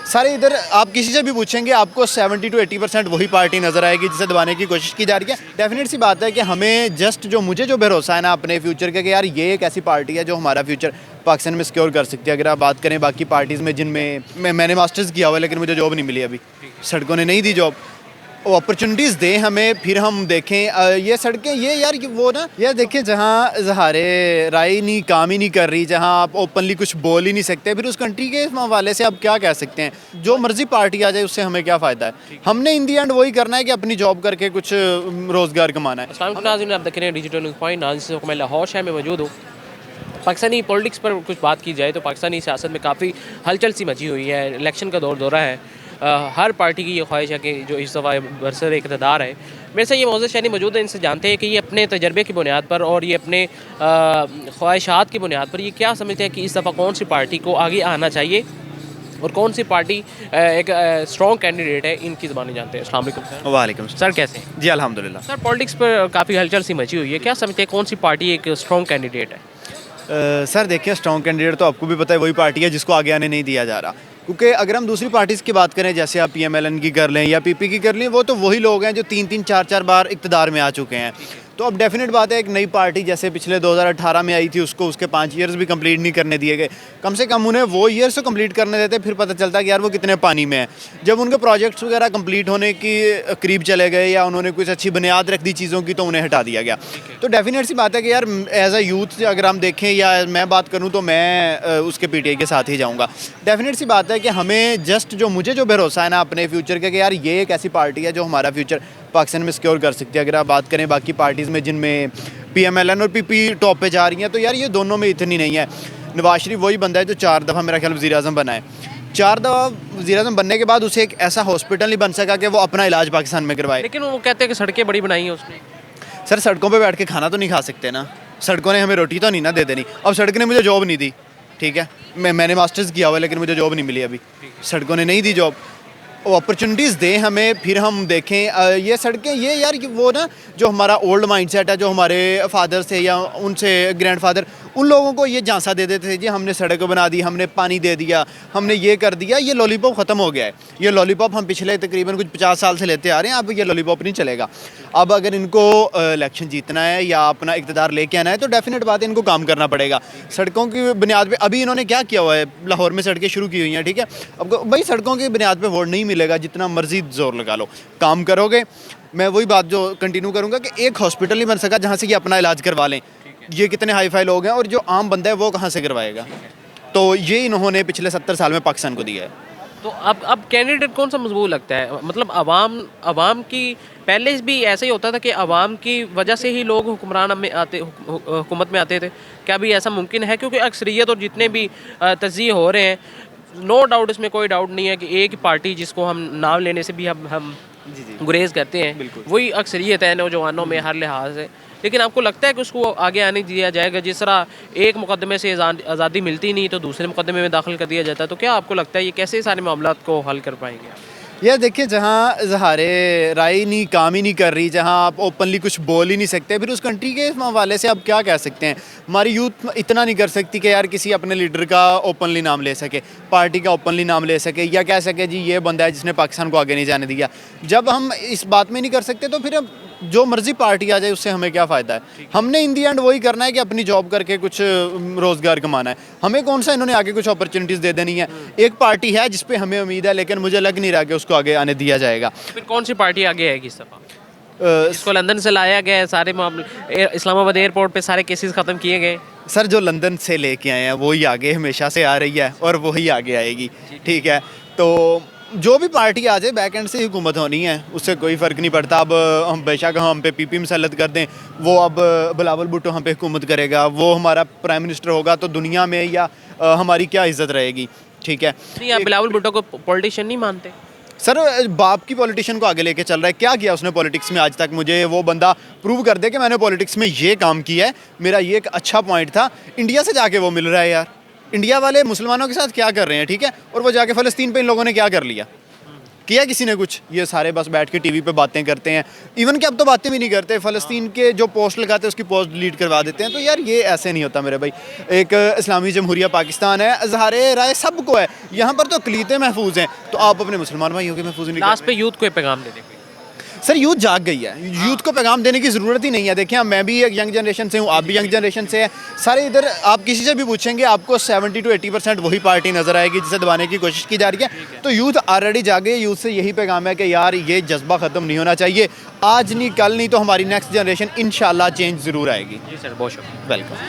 सारे इधर आप किसी से भी पूछेंगे आपको 70 to 80% वही पार्टी नज़र आएगी जिसे दबाने की कोशिश की जा रही है। डेफिनेट सी बात है कि हमें मुझे जो भरोसा है ना अपने फ्यूचर का कि यार ये एक ऐसी पार्टी है जो हमारा फ्यूचर पाकिस्तान में सिक्योर कर सकती है। अगर आप बात करें बाकी पार्टीज़ में जिनमें मैंने मास्टर्स किया हुआ है लेकिन मुझे जॉब नहीं मिली अभी, सड़कों ने नहीं दी जॉब। वो अपॉर्चुनिटीज़ दें हमें, फिर हम देखें ये सड़कें ये यार वो ना यार देखिए जहाँ इज़हारे राय नहीं काम ही नहीं कर रही, जहाँ आप ओपनली कुछ बोल ही नहीं सकते, फिर उस कंट्री के हवाले से आप क्या कह सकते हैं। जो मर्जी पार्टी आ जाए उससे हमें क्या फ़ायदा है। हमने इन दी एंड वही करना है कि अपनी जॉब करके कुछ रोज़गार कमाना है। आप देख रहे हैं डिजिटल न्यूज़ पॉइंट, आज मैं लाहौर शहर में मौजूद हूँ। पाकिस्तानी पॉलिटिक्स पर कुछ बात की जाए तो पाकिस्तानी सियासत में काफ़ी हलचल सी मची हुई है। इलेक्शन का दौरा है। हर पार्टी की ये ख्वाहिश है कि जो इस दफ़ा बरसर इक़्तिदार है। मेरे से ये मौजूद शहरी मौजूद है, इनसे जानते हैं कि ये अपने तजर्बे की बुनियाद पर और ये अपने ख्वाहिशात की बुनियाद पर ये क्या समझते हैं कि इस दफ़ा कौन सी पार्टी को आगे आना चाहिए और कौन सी पार्टी एक स्ट्रॉन्ग कैंडिडेट है। इनकी ज़बानी जानते हैं। अस्सलाम वालेकुम सर। वालेकुम सर कैसे हैं? जी अल्हम्दुलिल्लाह। सर पॉलिटिक्स पर काफ़ी हलचल सी मची हुई है, क्या समझते हैं कौन सी पार्टी एक स्ट्रॉन्ग कैंडिडेट है? सर देखिए स्ट्रॉन्ग कैंडिडेट तो आपको भी पता है वही पार्टी है जिसको आगे आने नहीं दिया जा रहा। क्योंकि अगर हम दूसरी पार्टीज़ की बात करें जैसे आप PMLN की कर लें या PP की कर लें, वो तो वही लोग हैं जो 3-3 4-4 बार इक़्तिदार में आ चुके हैं। तो अब डेफिनेट बात है एक नई पार्टी जैसे पिछले 2018 में आई थी उसको उसके 5 ईयर्स भी कंप्लीट नहीं करने दिए गए। कम से कम उन्हें वो ईयर्स तो कंप्लीट करने देते, फिर पता चलता कि यार वो कितने पानी में है। जब उनके प्रोजेक्ट्स वगैरह कंप्लीट होने की करीब चले गए या उन्होंने कुछ अच्छी बुनियाद रख दी चीज़ों की तो उन्हें हटा दिया गया। तो डेफिनेट सी बात है कि यार एज अ यूथ अगर हम देखें या मैं बात करूँ तो मैं उसके PTI के साथ ही जाऊँगा। डेफिनेट सी बात है कि हमें मुझे जो भरोसा है ना अपने फ्यूचर का कि यार ये एक ऐसी पार्टी है जो हमारा फ्यूचर पाकिस्तान में सिक्योर कर सकती है। अगर आप बात करें बाकी पार्टीज़ में जिनमें PMLN और PP टॉप पे जा रही हैं तो यार ये दोनों में इतनी नहीं है। नवाज शरीफ वही बंदा है जो 4 दफ़ा मेरा ख्याल वज़ीर-ए-आज़म बना है। 4 दफ़ा वज़ीर-ए-आज़म बनने के बाद उसे एक ऐसा हॉस्पिटल नहीं बन सका कि वो अपना इलाज पाकिस्तान में करवाए। लेकिन वो कहते हैं कि सड़कें बड़ी बनाई हैं उसने। सर सड़कों पे बैठ के खाना तो नहीं खा सकते ना, सड़कों ने हमें रोटी तो नहीं ना दे देनी। अब सड़क ने मुझे जॉब नहीं दी, ठीक है, मैंने मास्टर्स किया हुआ है लेकिन मुझे जॉब नहीं मिली अभी, सड़कों ने नहीं दी जॉब। वो अपॉर्चुनिटीज़ दें हमें, फिर हम देखें ये सड़कें ये यार वो ना जो हमारा ओल्ड माइंडसेट है जो हमारे फादर से या उनसे ग्रैंडफादर उन लोगों को ये झांसा दे देते थे जी हमने सड़क बना दी, हमने पानी दे दिया, हमने ये कर दिया। ये लॉलीपॉप ख़त्म हो गया है। ये लॉलीपॉप हम पिछले तकरीबन कुछ 50 साल से लेते आ रहे हैं। अब ये लॉलीपॉप नहीं चलेगा। अब अगर इनको इलेक्शन जीतना है या अपना इक़्तिदार लेके आना है तो डेफिनेट बात है इनको काम करना पड़ेगा। सड़कों की बुनियाद पे अभी इन्होंने क्या किया हुआ है, लाहौर में सड़कें शुरू की हुई हैं, ठीक है। अब भाई सड़कों की बुनियाद पे वोट नहीं मिलेगा, जितना मर्जी जोर लगा लो, काम करोगे। मैं वही बात जो कंटिन्यू करूँगा कि एक हॉस्पिटल नहीं बन सका जहाँ से कि अपना इलाज करवा लें। ये कितने हाई फाई लोग हैं और जो आम बंदा है वो कहाँ से करवाएगा। तो ये इन्होंने पिछले 70 साल में पाकिस्तान को दिया है। तो अब कैंडिडेट कौन सा मजबूत लगता है? मतलब अवाम की पहले भी ऐसा ही होता था कि अवाम की वजह से ही लोग हुकूमत में आते थे। क्या भी ऐसा मुमकिन है? क्योंकि अक्सरियत और जितने भी तज्ज़िये हो रहे हैं, नो डाउट इसमें कोई डाउट नहीं है कि एक पार्टी जिसको हम नाम लेने से भी हम गुरेज करते हैं वही अक्सरियत है नौजवानों में हर लिहाज से। लेकिन आपको लगता है कि उसको आगे आने दिया जाएगा? जिस तरह एक मुकदमे से आज़ादी मिलती नहीं तो दूसरे मुकदमे में दाखिल कर दिया जाता है, तो क्या आपको लगता है ये कैसे सारे मामला को हल कर पाएंगे? यार देखिए जहाँ इज़हारे राय नहीं काम ही नहीं कर रही, जहाँ आप ओपनली कुछ बोल ही नहीं सकते, फिर उस कंट्री के हवाले से आप क्या कह सकते हैं। हमारी यूथ इतना नहीं कर सकती कि यार किसी अपने लीडर का ओपनली नाम ले सके, पार्टी का ओपनली नाम ले सके या कह सके जी ये बंदा है जिसने पाकिस्तान को आगे नहीं जाने दिया। जब हम इस बात में नहीं कर सकते तो फिर जो मर्जी पार्टी आ जाए उससे हमें क्या फ़ायदा है। हमने इन दी एंड वही करना है कि अपनी जॉब करके कुछ रोज़गार कमाना है। हमें कौन सा इन्होंने आगे कुछ अपॉर्चुनिटीज़ दे देनी है। एक पार्टी है जिस पे हमें उम्मीद है लेकिन मुझे लग नहीं रहा कि उसको आगे आने दिया जाएगा। फिर कौन सी पार्टी आगे आएगी इस दफ़ा? इसको लंदन से लाया गया है, सारे मामले इस्लामाबाद एयरपोर्ट पे सारे केसेस ख़त्म किए गए। सर जो लंदन से लेके आए हैं वही आगे हमेशा से आ रही है और वही आगे आएगी, ठीक है। तो जो भी पार्टी आ जाए बैक एंड से हुकूमत होनी है, उससे कोई फ़र्क नहीं पड़ता। अब हम बेशक हम पे PP मुसल्लत कर दें, वो अब बिलावल भुट्टो हम पे हुकूमत करेगा, वो हमारा प्राइम मिनिस्टर होगा तो दुनिया में या हमारी क्या इज़्ज़त रहेगी, ठीक है। नहीं, आप बिलावल भुट्टो को पॉलिटिशियन नहीं मानते? सर बाप की पॉलिटिशियन को आगे लेके चल रहा है। क्या किया उसने पॉलिटिक्स में आज तक? मुझे वो बंदा प्रूव कर दे कि मैंने पॉलिटिक्स में ये काम किया है, मेरा ये एक अच्छा पॉइंट था। इंडिया से जाके वो मिल रहा है यार। इंडिया वाले मुसलमानों के साथ क्या कर रहे हैं, ठीक है, और वो जाके फ़लस्तीन पे इन लोगों ने क्या कर लिया, किया किसी ने कुछ? ये सारे बस बैठ के टीवी पे बातें करते हैं। इवन कि अब तो बातें भी नहीं करते, फ़लस्तीन के जो पोस्ट लगाते हैं उसकी पोस्ट डिलीट करवा देते हैं। तो यार ये ऐसे नहीं होता मेरे भाई। एक इस्लामी जमहूरिया पाकिस्तान है, इज़हार राय सबको है, यहाँ पर तो अक़लीतें महफूज हैं, तो आप अपने मुसलमान भाइयों के महफूज नहीं लास्ट कर पे रहे। यूथ को एक पैगाम दे देंगे। सर यूथ जाग गई है, यूथ को पैगाम देने की ज़रूरत ही नहीं है। देखिए मैं भी एक यंग जनरेशन से हूँ, आप भी यंग जनरेशन से हैं, सारे इधर आप किसी से भी पूछेंगे आपको 70 to 80% वही पार्टी नज़र आएगी जिसे दबाने की कोशिश की जा रही है। तो यूथ ऑलरेडी जागे, यूथ से यही पैगाम है कि यार ये जज्बा ख़त्म नहीं होना चाहिए। आज नहीं कल नहीं तो हमारी नेक्स्ट जनरेशन इंशाल्लाह चेंज ज़रूर आएगी। जी सर, बहुत शुक्रिया। वेलकम।